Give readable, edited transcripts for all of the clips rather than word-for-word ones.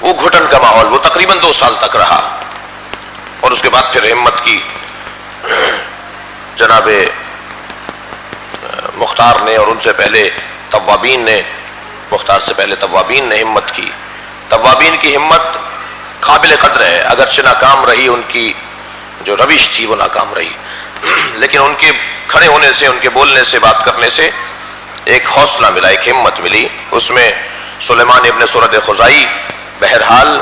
وہ گھٹن کا ماحول وہ تقریباً 2 سال تک رہا، اور اس کے بعد پھر ہمت کی جناب مختار نے، اور ان سے پہلے توابین نے، مختار سے پہلے توابین نے ہمت کی۔ توابین کی ہمت قابل قدر ہے، اگرچہ ناکام رہی، ان کی جو روش تھی وہ ناکام رہی، لیکن ان کے کھڑے ہونے سے، ان کے بولنے سے، بات کرنے سے ایک حوصلہ ملا، ایک ہمت ملی۔ اس میں سلیمان ابن سورد خزائی، بہرحال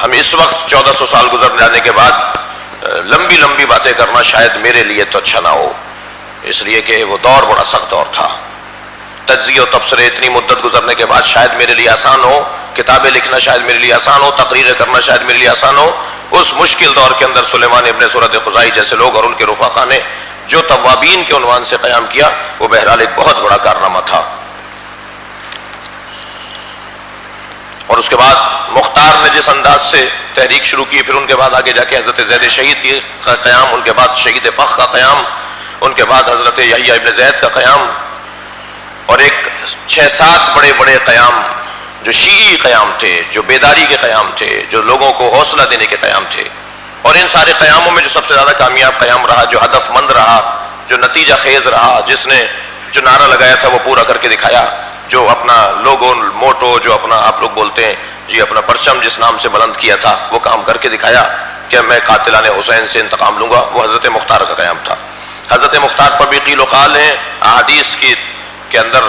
ہم اس وقت 1400 سال گزر جانے کے بعد لمبی لمبی باتیں کرنا شاید میرے لیے تو اچھا نہ ہو، اس لیے کہ وہ دور بڑا سخت دور تھا۔ تجزیہ و تبصرے اتنی مدت گزرنے کے بعد شاید میرے لیے آسان ہو، کتابیں لکھنا شاید میرے لیے آسان ہو، تقریریں کرنا شاید میرے لیے آسان ہو۔ اس مشکل دور کے اندر سلیمان ابن سورد خزائی جیسے لوگ اور ان کے رفقا نے جو توابین کے عنوان سے قیام کیا، وہ بہرحال ایک بہت بڑا کارنامہ تھا۔ اور اس کے بعد مختار نے جس انداز سے تحریک شروع کی، پھر ان کے بعد آگے جا کے حضرت زید شہید کا قیام، ان کے بعد شہید فخ کا قیام، ان کے بعد حضرت یحییٰ ابن زید کا قیام، اور ایک 6-7 بڑے بڑے قیام جو شیعی قیام تھے، جو بیداری کے قیام تھے، جو لوگوں کو حوصلہ دینے کے قیام تھے۔ اور ان سارے قیاموں میں جو سب سے زیادہ کامیاب قیام رہا، جو ہدف مند رہا، جو نتیجہ خیز رہا، جس نے جو نعرہ لگایا تھا وہ پورا کر کے دکھایا، جو اپنا لوگو موٹو، جو اپنا آپ لوگ بولتے ہیں جی اپنا پرچم جس نام سے بلند کیا تھا، وہ کام کر کے دکھایا کہ میں قاتلان حسین سے انتقام لوں گا، وہ حضرت مختار کا قیام تھا۔ حضرت مختار پر بھی قیل و قال ہیں، احادیث کے اندر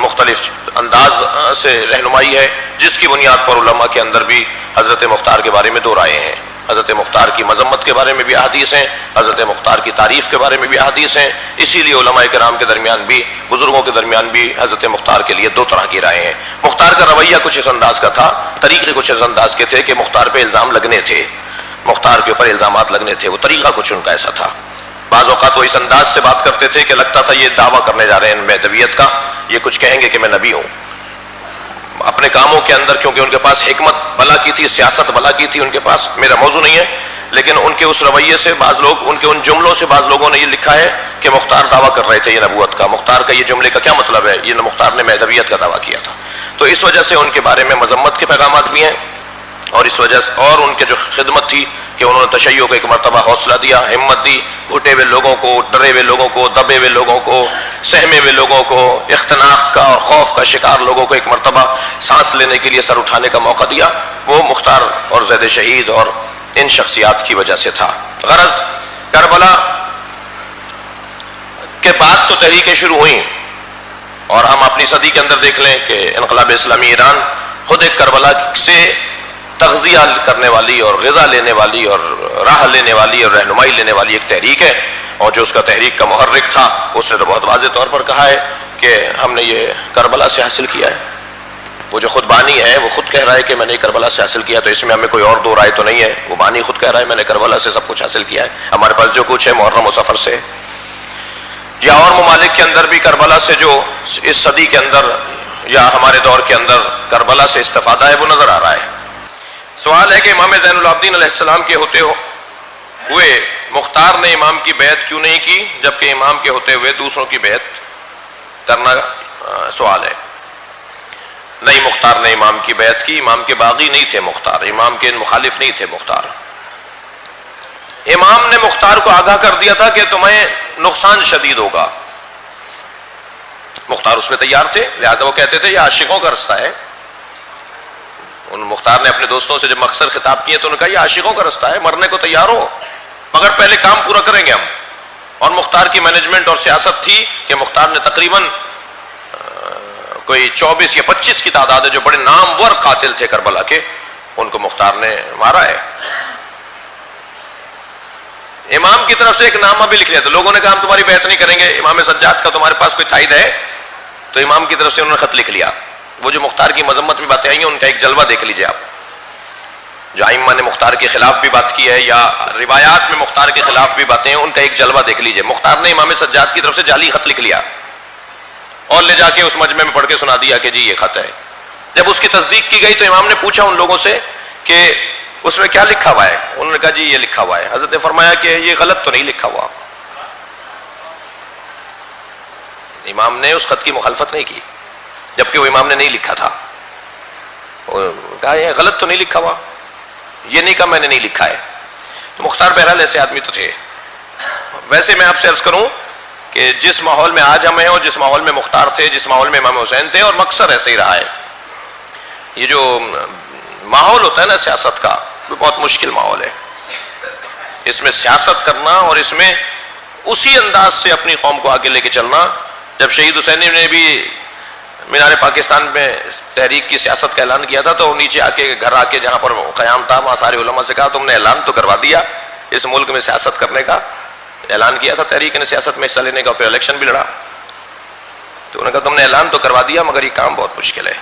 مختلف انداز سے رہنمائی ہے، جس کی بنیاد پر علماء کے اندر بھی حضرت مختار کے بارے میں 2 رائے ہیں۔ حضرت مختار کی مذمت کے بارے میں بھی احادیث ہیں، حضرت مختار کی تعریف کے بارے میں بھی احادیث ہیں، اسی لیے علماء کرام کے درمیان بھی، بزرگوں کے درمیان بھی حضرت مختار کے لیے 2 طرح کی رائے ہیں۔ مختار کا رویہ کچھ اس انداز کا تھا، طریقے کچھ اس انداز کے تھے کہ مختار پہ الزام لگنے تھے، مختار کے اوپر الزامات لگنے تھے، وہ طریقہ کچھ ان کا ایسا تھا۔ بعض اوقات وہ اس انداز سے بات کرتے تھے کہ لگتا تھا یہ دعویٰ کرنے جا رہے ہیں مہدویت کا، یہ کچھ کہیں گے کہ میں نبی ہوں۔ اپنے کاموں کے اندر چونکہ ان کے پاس حکمت بلا کی تھی، سیاست بلا کی تھی ان کے پاس، میرا موضوع نہیں ہے، لیکن ان کے اس رویے سے بعض لوگ، ان کے ان جملوں سے بعض لوگوں نے یہ لکھا ہے کہ مختار دعویٰ کر رہے تھے یہ نبوت کا، مختار کا یہ جملے کا کیا مطلب ہے، یہ مختار نے مہدویت کا دعویٰ کیا تھا۔ تو اس وجہ سے ان کے بارے میں مذمت کے پیغامات بھی ہیں، اور اس وجہ سے اور ان کے جو خدمت تھی کہ انہوں نے تشیع کو ایک مرتبہ حوصلہ دیا، ہمت دی، گھٹے ہوئے لوگوں کو، ڈرے ہوئے لوگوں کو، دبے ہوئے لوگوں کو، سہمے ہوئے لوگوں کو، اختناق کا اور خوف کا شکار لوگوں کو ایک مرتبہ سانس لینے کے لیے سر اٹھانے کا موقع دیا، وہ مختار اور زید شہید اور ان شخصیات کی وجہ سے تھا۔ غرض کربلا کے بعد تو تحریکیں شروع ہوئیں، اور ہم اپنی صدی کے اندر دیکھ لیں کہ انقلاب اسلامی ایران خود ایک کربلا سے تغذیہ کرنے والی اور غذا لینے والی اور راہ لینے والی اور رہنمائی لینے والی ایک تحریک ہے، اور جو اس کا تحریک کا محرک تھا اس نے تو بہت واضح طور پر کہا ہے کہ ہم نے یہ کربلا سے حاصل کیا ہے۔ وہ جو خود بانی ہے وہ خود کہہ رہا ہے کہ میں نے کربلا سے حاصل کیا، تو اس میں ہمیں کوئی اور 2 رائے تو نہیں ہے، وہ بانی خود کہہ رہا ہے میں نے کربلا سے سب کچھ حاصل کیا ہے، ہمارے پاس جو کچھ ہے محرم و سفر سے۔ یا اور ممالک کے اندر بھی کربلا سے جو اس صدی کے اندر یا ہمارے دور کے اندر کربلا سے استفادہ ہے وہ نظر آ رہا ہے۔ سوال ہے کہ امام زین العابدین علیہ السلام کے ہوتے ہوئے مختار نے امام کی بیعت کیوں نہیں کی، جبکہ امام کے ہوتے ہوئے دوسروں کی بیعت کرنا سوال ہے۔ نہیں، مختار نے امام کی بیعت کی، امام کے باغی نہیں تھے مختار، امام کے مخالف نہیں تھے مختار۔ امام نے مختار کو آگاہ کر دیا تھا کہ تمہیں نقصان شدید ہوگا، مختار اس میں تیار تھے، لہذا وہ کہتے تھے یہ عاشقوں کا رستہ ہے۔ ان مختار نے اپنے دوستوں سے جب مختصر خطاب کیے تو انہوں نے کہا یہ عاشقوں کا رستہ ہے، مرنے کو تیار ہو مگر پہلے کام پورا کریں گے ہم۔ اور مختار کی مینجمنٹ اور سیاست تھی کہ مختار نے تقریباً کوئی 24 یا 25 کی تعداد ہے جو بڑے نامور قاتل تھے کربلا کے، ان کو مختار نے مارا ہے۔ امام کی طرف سے ایک نامہ بھی لکھ لیا، تو لوگوں نے کہا ہم تمہاری بیعت نہیں کریں گے، امام سجاد کا تمہارے پاس کوئی تائید ہے؟ تو امام کی طرف سے انہوں نے خط لکھ لیا۔ وہ جو مختار کی مذمت میں باتیں آئی ہیں ان کا ایک جلوہ دیکھ لیجئے آپ، جو ائمہ نے مختار کے خلاف بھی بات کی ہے یا روایات میں مختار کے خلاف بھی باتیں ہیں، ان کا ایک جلوہ دیکھ لیجئے۔ مختار نے امام سجاد کی طرف سے جعلی خط لکھ لیا اور لے جا کے اس مجمع میں پڑھ کے سنا دیا کہ جی یہ خط ہے۔ جب اس کی تصدیق کی گئی تو امام نے پوچھا ان لوگوں سے کہ اس میں کیا لکھا ہوا ہے؟ انہوں نے کہا جی یہ لکھا ہوا ہے۔ حضرت نے فرمایا کہ یہ غلط تو نہیں لکھا ہوا۔ امام نے اس خط کی مخالفت نہیں کی، جبکہ وہ امام نے نہیں لکھا تھا۔ کہا یہ غلط تو نہیں لکھا ہوا؟ یہ نہیں کہا میں نے نہیں لکھا ہے. تو مختار بہرحال ایسے آدمی تو تھے. ویسے میں آپ سے عرض کروں کہ جس ماحول میں آج ہم ہیں اور جس ماحول میں مختار تھے، جس ماحول میں امام حسین تھے، اور مقصر ایسے ہی رہا ہے. یہ جو ماحول ہوتا ہے نا سیاست کا، وہ بہت مشکل ماحول ہے. اس میں سیاست کرنا اور اس میں اسی انداز سے اپنی قوم کو آگے لے کے چلنا. جب شہید حسینی نے بھی مینار پاکستان میں تحریک کی سیاست کا اعلان کیا تھا تو نیچے آ کے گھر آ کے جہاں پر قیام تھا وہاں سارے علماء سے کہا تم نے اعلان تو کروا دیا اس ملک میں سیاست کرنے کا، اعلان کیا تھا تحریک نے سیاست میں حصہ لینے کا، پھر الیکشن بھی لڑا. تو انہوں نے کہا تم نے اعلان تو کروا دیا مگر یہ کام بہت مشکل ہے.